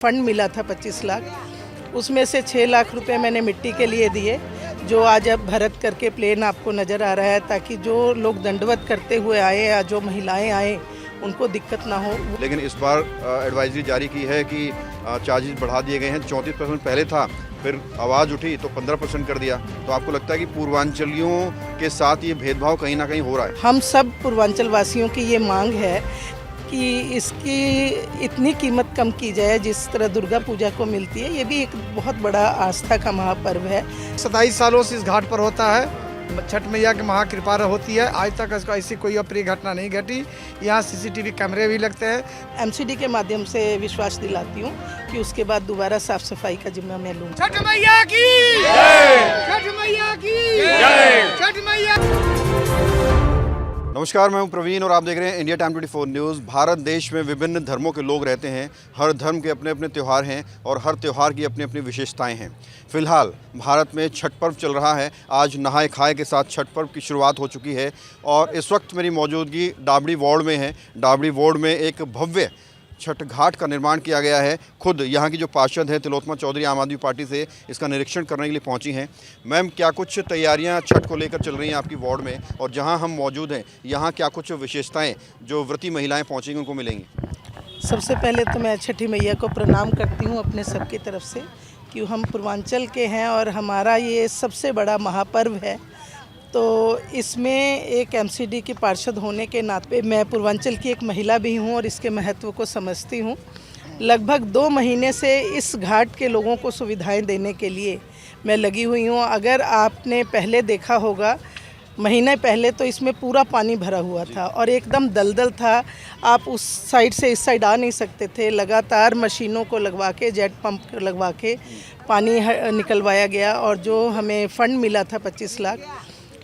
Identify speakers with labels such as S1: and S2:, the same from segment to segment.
S1: Fund मिला था 25 लाख, उसमें से 6 लाख रुपए मैंने मिट्टी के लिए दिए, जो आज अब भरत करके प्लेन आपको नज़र आ रहा है, ताकि जो लोग दंडवत करते हुए आए या जो महिलाएं आए उनको दिक्कत ना हो।
S2: लेकिन इस बार एडवाइजरी जारी की है कि चार्जेस बढ़ा दिए गए हैं। 34% पहले था, फिर आवाज़ उठी तो 15% कर दिया। तो आपको लगता है कि पूर्वांचलियों के साथ ये भेदभाव कहीं ना कहीं हो रहा है?
S1: हम सब पूर्वांचल वासियों की ये मांग है कि इसकी इतनी कीमत कम की जाए जिस तरह दुर्गा पूजा को मिलती है। ये भी एक बहुत बड़ा आस्था का महापर्व है।
S3: 27 सालों से इस घाट पर होता है, छठ मैया की महाकृपा होती है। आज तक इसका ऐसी कोई अप्रिय घटना नहीं घटी। यहाँ CCTV कैमरे भी लगते हैं।
S1: MCD के माध्यम से विश्वास दिलाती हूँ कि उसके बाद दोबारा साफ सफाई का जिम्मा मैं लूँगी।
S3: छठ मैया की जय! छठ मैया की जय! छठ मैया।
S2: नमस्कार, मैं हूं प्रवीण और आप देख रहे हैं इंडिया टाइम 24 न्यूज़। भारत देश में विभिन्न धर्मों के लोग रहते हैं। हर धर्म के अपने अपने त्यौहार हैं और हर त्यौहार की अपनी अपनी विशेषताएं हैं। फिलहाल भारत में छठ पर्व चल रहा है। आज नहाए खाए के साथ छठ पर्व की शुरुआत हो चुकी है और इस वक्त मेरी मौजूदगी डाबड़ी वार्ड में है। डाबड़ी वार्ड में एक भव्य छठ घाट का निर्माण किया गया है। खुद यहाँ की जो पार्षद हैं तिलोत्तमा चौधरी आम आदमी पार्टी से इसका निरीक्षण करने के लिए पहुँची हैं। मैम, क्या कुछ तैयारियाँ छठ को लेकर चल रही हैं आपकी वार्ड में, और जहाँ हम मौजूद हैं यहाँ क्या कुछ विशेषताएं जो व्रती महिलाएं पहुँचेंगी उनको मिलेंगी?
S1: सबसे पहले तो मैं छठी मैया को प्रणाम करती हूँ अपने सबकी तरफ से कि हम पूर्वांचल के हैं और हमारा ये सबसे बड़ा महापर्व है। तो इसमें एक MCD की पार्षद होने के नाते मैं पूर्वांचल की एक महिला भी हूँ और इसके महत्व को समझती हूँ। लगभग 2 महीने से इस घाट के लोगों को सुविधाएं देने के लिए मैं लगी हुई हूँ। अगर आपने पहले देखा होगा, महीने पहले तो इसमें पूरा पानी भरा हुआ था और एकदम दलदल था। आप उस साइड से इस साइड आ नहीं सकते थे। लगातार मशीनों को लगवा के, जेट पंप लगवा के पानी निकलवाया गया और जो हमें फ़ंड मिला था 25 लाख,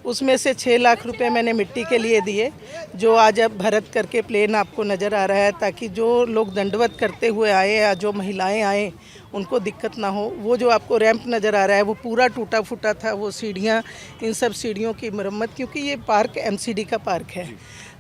S1: उसमें से 6 लाख रुपए मैंने मिट्टी के लिए दिए, जो आज अब भरत करके प्लेन आपको नज़र आ रहा है, ताकि जो लोग दंडवत करते हुए आए या जो महिलाएं आए उनको दिक्कत ना हो। वो जो आपको रैंप नज़र आ रहा है वो पूरा टूटा फूटा था। वो सीढ़ियाँ, इन सब सीढ़ियों की मरम्मत, क्योंकि ये पार्क MCD का पार्क है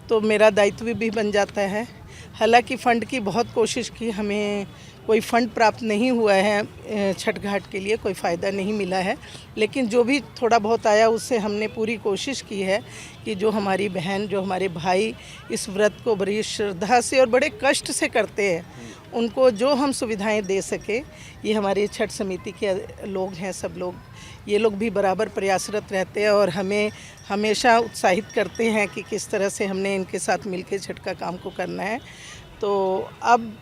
S1: तो मेरा दायित्व भी बन जाता है। हालांकि फ़ंड की बहुत कोशिश की, हमें कोई फ़ंड प्राप्त नहीं हुआ है छठ घाट के लिए, कोई फ़ायदा नहीं मिला है। लेकिन जो भी थोड़ा बहुत आया उससे हमने पूरी कोशिश की है कि जो हमारी बहन, जो हमारे भाई इस व्रत को बड़ी श्रद्धा से और बड़े कष्ट से करते हैं, उनको जो हम सुविधाएं दे सके। ये हमारे छठ समिति के लोग हैं, सब लोग, ये लोग भी बराबर प्रयासरत रहते हैं और हमें हमेशा उत्साहित करते हैं कि किस तरह से हमने इनके साथ मिलकर छठ का काम को करना है। तो अब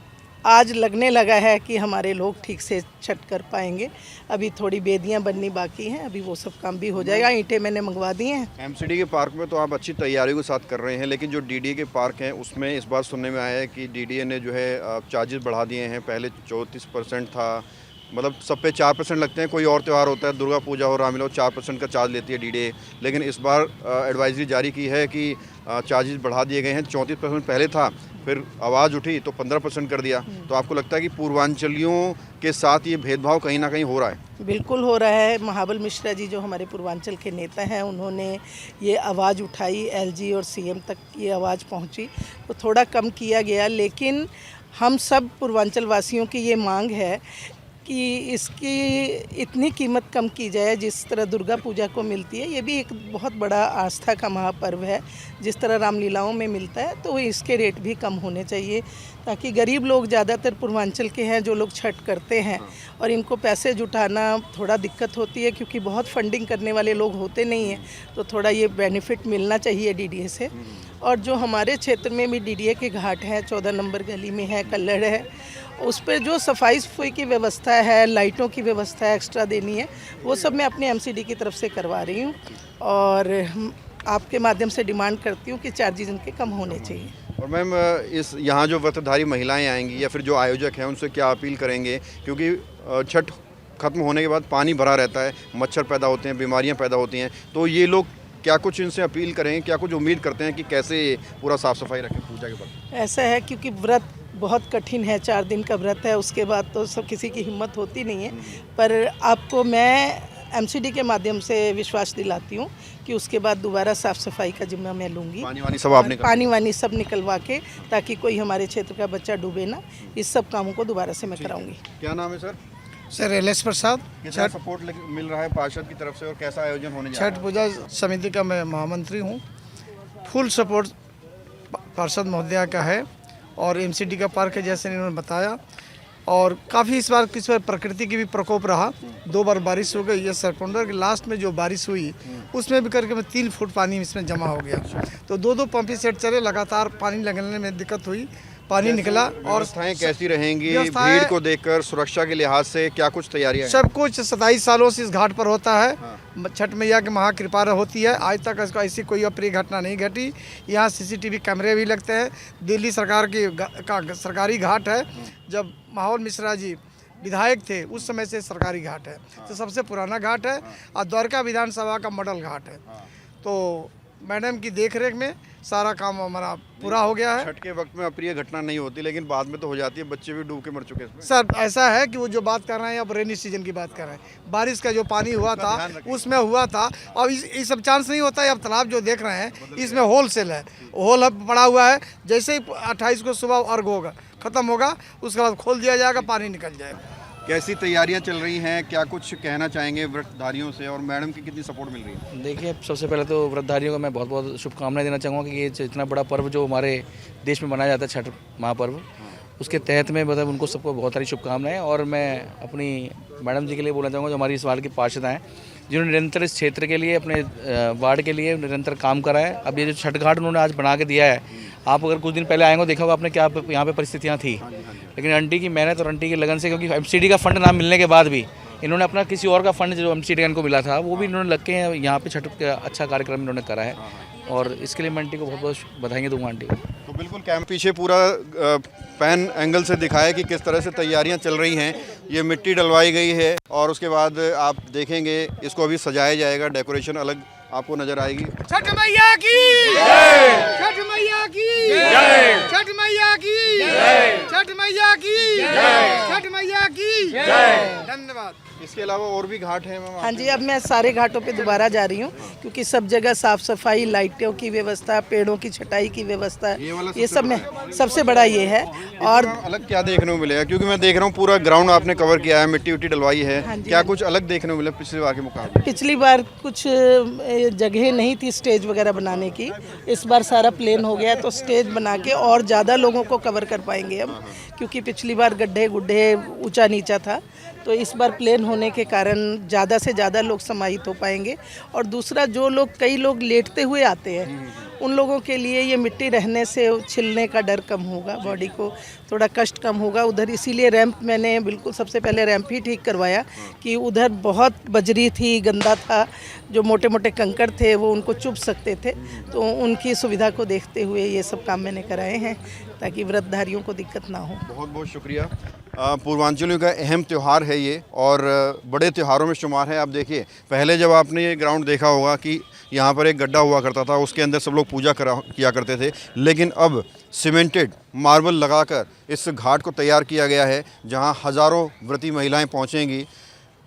S1: आज लगने लगा है कि हमारे लोग ठीक से छठ कर पाएंगे। अभी थोड़ी बेदियां बननी बाकी हैं, अभी वो सब काम भी हो जाएगा। ईंटें मैंने मंगवा दी हैं।
S2: MCD के पार्क में तो आप अच्छी तैयारियों के साथ कर रहे हैं, लेकिन जो DDA के पार्क हैं उसमें इस बार सुनने में आया है कि DDA ने जो है चार्जेस बढ़ा दिए हैं। पहले 34% था, मतलब सब पे 4% लगते हैं। कोई और त्यौहार होता है, दुर्गा पूजा हो, रामलीला हो, 4% का चार्ज लेती है DDA। लेकिन इस बार एडवाइजरी जारी की है कि चार्जेस बढ़ा दिए गए हैं। 34% पहले था, फिर आवाज़ उठी तो 15% कर दिया। तो आपको लगता है कि पूर्वांचलियों के साथ ये भेदभाव कहीं ना कहीं हो रहा है?
S1: बिल्कुल हो रहा है। महाबल मिश्रा जी जो हमारे पूर्वांचल के नेता हैं, उन्होंने ये आवाज़ उठाई, LG और CM तक ये आवाज़ पहुंची तो थोड़ा कम किया गया। लेकिन हम सब पूर्वांचल वासियों की ये मांग है कि इसकी इतनी कीमत कम की जाए जिस तरह दुर्गा पूजा को मिलती है। ये भी एक बहुत बड़ा आस्था का महापर्व है। जिस तरह रामलीलाओं में मिलता है तो इसके रेट भी कम होने चाहिए, ताकि गरीब लोग, ज़्यादातर पूर्वांचल के हैं जो लोग छठ करते हैं और इनको पैसे जुटाना थोड़ा दिक्कत होती है, क्योंकि बहुत फंडिंग करने वाले लोग होते नहीं हैं। तो थोड़ा ये बेनिफिट मिलना चाहिए DDA से। और जो हमारे क्षेत्र में भी DDA के घाट हैं, 14 नंबर गली में है, कल्लड़ है, उस पर जो सफाई सफाई की व्यवस्था है, लाइटों की व्यवस्था एक्स्ट्रा देनी है, वो सब मैं अपने MCD की तरफ से करवा रही हूँ। और आपके माध्यम से डिमांड करती हूँ कि चार्जेस इनके कम होने चाहिए।
S2: और मैम, इस यहाँ जो व्रतधारी महिलाएं आएंगी या फिर जो आयोजक हैं उनसे क्या अपील करेंगे? क्योंकि छठ खत्म होने के बाद पानी भरा रहता है, मच्छर पैदा होते हैं, बीमारियाँ पैदा होती हैं। तो ये लोग क्या कुछ इनसे अपील करेंगे, क्या कुछ उम्मीद करते हैं कि कैसे पूरा साफ़ सफाई रखें पूजा के बाद?
S1: ऐसा है, क्योंकि व्रत बहुत कठिन है, 4 दिन का व्रत है, उसके बाद तो सब किसी की हिम्मत होती नहीं है। पर आपको मैं एमसीडी के माध्यम से विश्वास दिलाती हूँ कि उसके बाद दोबारा साफ़ सफाई का जिम्मा मैं लूँगी।
S2: पानी वानी सब आपने कर
S1: पानी वानी सब निकलवा के, ताकि कोई हमारे क्षेत्र का बच्चा डूबे ना, इस सब कामों को दोबारा से मैं कराऊंगी।
S2: क्या नाम है सर?
S3: सर एलएस प्रसाद,
S2: कितना सपोर्ट मिल रहा है पार्षद की तरफ से और कैसा आयोजन होने जा रहा
S3: छठ पूजा समिति का मैं महामंत्री हूँ। फुल सपोर्ट पार्षद महोदया का है और एमसीडी का पार्क है जैसे इन्होंने बताया। और काफ़ी इस बार प्रकृति की भी प्रकोप रहा। 2 बार बारिश हो गई। ये सरकुंडर के लास्ट में जो बारिश हुई उसमें भी करके 3 फुट पानी इसमें जमा हो गया। तो 2 पंपिंग सेट चले, लगातार पानी लगने में दिक्कत हुई, पानी निकला। और
S2: व्यवस्थाएं कैसी रहेंगी?
S3: व्यवस्थाएं-
S2: भीड़ को देखकर सुरक्षा के लिहाज से क्या कुछ तैयारियां हैं?
S3: सब कुछ 27 सालों से इस घाट पर होता है। छठ मैया की महाकृपा होती है। आज तक इसको ऐसी कोई अप्रिय घटना नहीं घटी। यहाँ सीसीटीवी कैमरे भी लगते हैं। दिल्ली सरकार का सरकारी घाट है। जब माहौल मिश्रा जी विधायक थे उस समय से सरकारी घाट है। तो सबसे पुराना घाट है और द्वारका विधानसभा का मॉडल घाट है। तो मैडम की देखरेख में सारा काम हमारा पूरा हो गया है।
S2: छठ के वक्त में अप्रिय घटना नहीं होती, लेकिन बाद में तो हो जाती है। बच्चे भी डूब के मर चुके हैं इसमें।
S3: सर ऐसा है कि वो जो बात कर रहे हैं अब रेनी सीजन की बात कर रहे हैं। बारिश का जो पानी हुआ था उसमें हुआ था। और ये सब चांस नहीं होता है। अब तालाब जो देख रहे हैं इसमें होल सेल है, होल पड़ा हुआ है। जैसे ही 28 को सुबह अर्घ होगा, ख़त्म होगा, उसके बाद खोल दिया जाएगा, पानी निकल जाएगा।
S2: कैसी तैयारियां चल रही हैं? क्या कुछ कहना चाहेंगे व्रतधारियों से और मैडम की कितनी सपोर्ट मिल रही है?
S4: देखिए, सबसे पहले तो व्रतधारियों को मैं बहुत बहुत शुभकामनाएं देना चाहूँगा कि ये इतना बड़ा पर्व जो हमारे देश में मनाया जाता है, छठ महापर्व, उसके तहत में मतलब उनको सबको बहुत सारी शुभकामनाएं। और मैं अपनी मैडम जी के लिए बोलना चाहूँगा जो हमारी इस वार्ड की पार्षद हैं, जिन्होंने निरंतर इस क्षेत्र के लिए, अपने वार्ड के लिए निरंतर काम करा है। अब ये जो छठ घाट उन्होंने आज बना के दिया है, आप अगर कुछ दिन पहले आएंगे देखा होगा आपने क्या यहाँ पे परिस्थितियाँ थी। लेकिन आंटी की मेहनत और आंटी की लगन से, क्योंकि एमसीडी का फंड ना मिलने के बाद भी इन्होंने अपना किसी और का फंड जो एमसीडी इनको मिला था वो भी इन्होंने लग के यहाँ पे छठ का अच्छा कार्यक्रम इन्होंने करा है। और इसके लिए मैं आंटी को बहुत बहुत बधाई दूंगा आंटी को।
S2: तो बिल्कुल कैमरे पीछे पूरा पैन एंगल से दिखाया कि किस तरह से तैयारियां चल रही हैं। ये मिट्टी डलवाई गई है और उसके बाद आप देखेंगे इसको अभी सजाया जाएगा। डेकोरेशन अलग आपको नजर आएगी।
S3: छठ मैया की जय, छठ मैया की जय, छठ मैया की जय, छठ मैया की जय, छठ मैया की जय। धन्यवाद।
S2: इसके अलावा और भी घाट हैं मैम?
S1: हाँ जी, अब मैं सारे घाटों पे दोबारा जा रही हूँ क्योंकि सब जगह साफ सफाई, लाइटों की व्यवस्था, पेड़ों की छटाई की व्यवस्था, ये सब में सबसे बड़ा ये है। और
S2: अलग क्या देखने को मिलेगा? क्योंकि मैं देख रहा हूँ पूरा ग्राउंड आपने कवर किया है, मिट्टी उट्टी डलवाई है। क्या कुछ अलग देखने को मिला पिछली बार के मुकाबले?
S1: पिछली बार कुछ जगह नहीं थी स्टेज वगैरह बनाने की, इस बार सारा प्लेन हो गया तो स्टेज बना के और ज़्यादा लोगों को कवर कर पाएंगे हम, क्योंकि पिछली बार गड्ढे गुड्ढे ऊंचा नीचा था। तो इस बार प्लेन होने के कारण ज़्यादा से ज़्यादा लोग समाहित हो पाएंगे। और दूसरा, जो लोग, कई लोग लेटते हुए आते हैं, उन लोगों के लिए ये मिट्टी रहने से छिलने का डर कम होगा, बॉडी को थोड़ा कष्ट कम होगा उधर। इसीलिए रैंप मैंने बिल्कुल सबसे पहले रैंप ही ठीक करवाया कि उधर बहुत बजरी थी, गंदा था, जो मोटे मोटे कंकड़ थे वो उनको चुभ सकते थे। तो उनकी सुविधा को देखते हुए ये सब काम मैंने कराए हैं ताकि व्रतधारियों को दिक्कत ना हो।
S2: बहुत बहुत शुक्रिया। पूर्वांचलियों का अहम त्यौहार है ये और बड़े त्योहारों में शुमार है। आप देखिए, पहले जब आपने ये ग्राउंड देखा होगा कि यहाँ पर एक गड्ढा हुआ करता था, उसके अंदर सब लोग पूजा किया करते थे, लेकिन अब सीमेंटेड मार्बल लगाकर इस घाट को तैयार किया गया है, जहाँ हज़ारों व्रती महिलाएं पहुँचेंगी।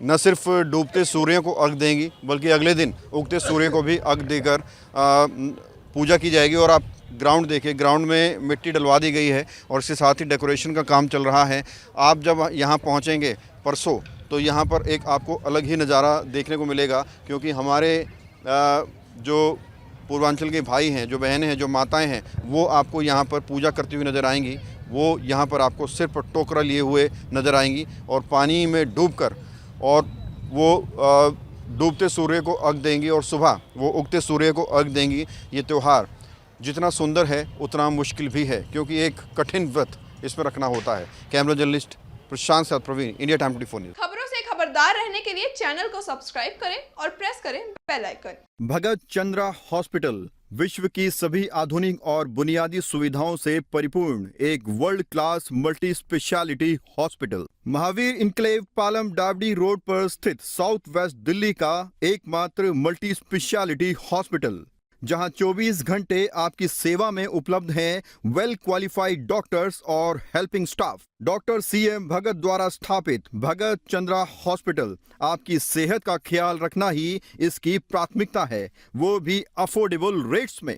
S2: न सिर्फ डूबते सूर्य को अर्घ देंगी बल्कि अगले दिन उगते सूर्य को भी अर्घ देकर पूजा की जाएगी। और आप ग्राउंड देखिए, ग्राउंड में मिट्टी डलवा दी गई है और इसके साथ ही डेकोरेशन का काम चल रहा है। आप जब यहाँ पहुँचेंगे परसों तो यहाँ पर एक आपको अलग ही नज़ारा देखने को मिलेगा, क्योंकि हमारे जो पूर्वांचल के भाई हैं, जो बहनें हैं, जो माताएं हैं, वो आपको यहाँ पर पूजा करती हुई नज़र आएंगी। वो यहाँ पर आपको सिर पर टोकरा लिए हुए नज़र आएंगी और पानी में डूबकर और वो डूबते सूर्य को अर्घ देंगी और सुबह वो उगते सूर्य को अर्घ देंगी। ये त्यौहार जितना सुंदर है उतना मुश्किल भी है, क्योंकि एक कठिन व्रत इसमें रखना होता है। कैमरा जर्नलिस्ट प्रशांत साथ प्रवीण, इंडिया टाइम 24 न्यूज़।
S5: खबरों से खबरदार रहने के लिए चैनल को सब्सक्राइब करें और प्रेस करें बेल आइकन।
S2: भगत चंद्रा हॉस्पिटल विश्व की सभी आधुनिक और बुनियादी सुविधाओं से परिपूर्ण एक world class multi speciality hospital, Mahavir enclave, Palam डावडी रोड पर स्थित साउथ वेस्ट दिल्ली का एकमात्र मल्टी स्पेशलिटी हॉस्पिटल। जहां 24 घंटे आपकी सेवा में उपलब्ध हैं वेल क्वालिफाइड डॉक्टर्स और हेल्पिंग स्टाफ। डॉक्टर CM भगत द्वारा स्थापित भगत चंद्रा हॉस्पिटल आपकी सेहत का ख्याल रखना ही इसकी प्राथमिकता है, वो भी अफोर्डेबल रेट्स में।